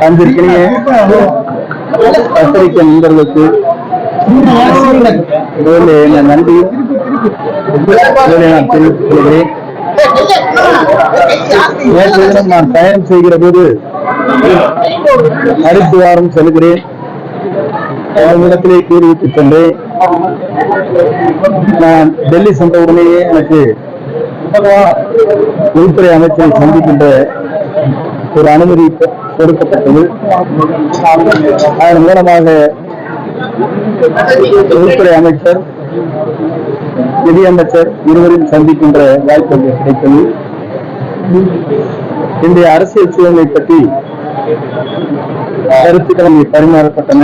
அன்பிற்கினிய பத்திரிகை நண்பர்களுக்கு நன்றி நான் தெரிவித்துக் கொள்கிறேன். நேற்று தினம் நான் பயணம் செய்கிற போது ஹரித்துவாரம் செல்கிறேன். இடத்திலே கூறிவிட்டு சென்றேன். நான் டெல்லி சென்றவுடனேயே எனக்கு உள்துறை அமைச்சரை சந்திக்கின்ற ஒரு அனுமதி கொடுக்கப்பட்டது. அதன் மூலமாக உள்துறை அமைச்சர், நிதியமைச்சர் இருவரையும் சந்திக்கின்ற வாய்ப்பு கிடைத்தது. இன்றைய அரசியல் சூழலை பற்றி கருத்துக்கள் பரிமாறப்பட்டன.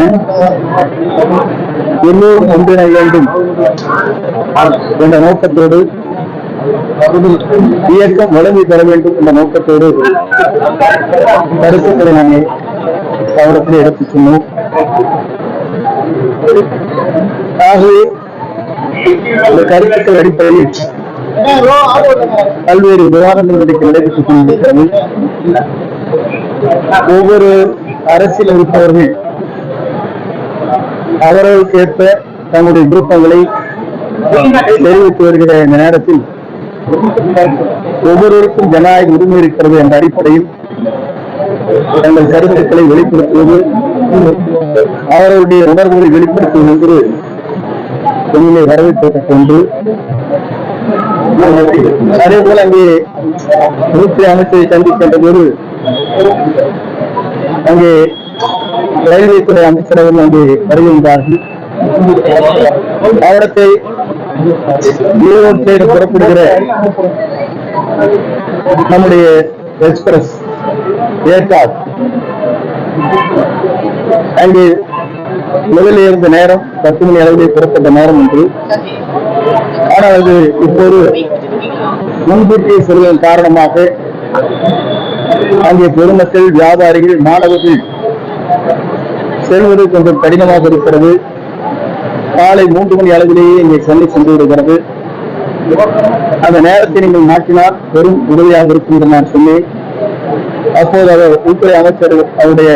எல்லோரும் ஒன்றிணை வேண்டும் என்ற நோக்கத்தோடு, இயக்கம் வலிமை பெற வேண்டும் என்ற நோக்கத்தோடு கருத்துக்களை நாங்கள் அவரத்தில் எடுத்துச் சொன்னோம். ஆகவே இந்த கருத்துக்கள் அடிப்படையில் பல்வேறு விவாதங்கள் நடைபெற்றுக் கொண்டிருக்கிறது. ஒவ்வொரு அரசியல் இருப்பவர்கள் அவர்களுக்கு ஏற்ப தங்களுடைய விருப்பங்களை தெரிவித்து வருகிற இந்த நேரத்தில் ஒவ்வொருவருக்கும் ஜனநாயக உரிமை இருக்கிறது என்ற அடிப்படையில் தங்கள் கருத்துக்களை வெளிப்படுத்துவது, அவர்களுடைய உணர்வுகளை வெளிப்படுத்துவது என்று உண்மையை வரவேற்பதற்கு ஒன்று. அதே போல அங்கே உள்துறை அமைச்சரை சந்திக்கின்ற போது அங்கே ரயில்வே துறை அமைச்சரவர்கள் அங்கே வருகின்றார்கள். அவரத்தை ஈரோடு புறப்படுகிற நம்முடைய எக்ஸ்பிரஸ் ஏர்கார்ட் அங்கே முதலில் இருந்த நேரம் 10 மணி அளவிலே புறப்பட்ட நேரம் என்று. ஆனால் அது இப்போது முன்கூட்டியே செல்வதன் காரணமாக அங்கே பொதுமக்கள், வியாபாரிகள், மாணவர்கள் செல்வது கொஞ்சம் கடினமாக இருக்கிறது. காலை 3 மணி அளவிலேயே இங்கே சென்னை சென்று விடுகிறது. அந்த நேரத்தை நீங்கள் மாற்றினால் பெரும் உதவியாக இருக்கும் என்று நான் சொன்னேன். அப்போது அவர் உள்துறை அமைச்சர் அவருடைய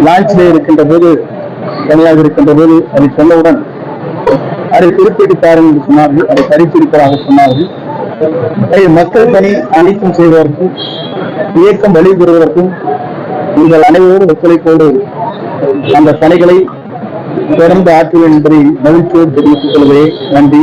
லான்ச்சிலே இருக்கின்ற போது, தனியாக இருக்கின்ற போது அதை சொன்னவுடன் அதை குறிப்பிட்டார்கள் என்று சொன்னார்கள். அதை பரிசீலிப்பதாக சொன்னார்கள். மக்கள் பணி அனைத்தும் செய்வதற்கும், இயக்கம் வழி பெறுவதற்கும் நீங்கள் அனைவரும் ஒத்துழைப்போடு அந்த பணிகளை தொடர்ந்து ஆற்றுவேன் என்பதை மகிழ்ச்சியோடு தெரிவித்துக் கொள்கிறேன். நன்றி.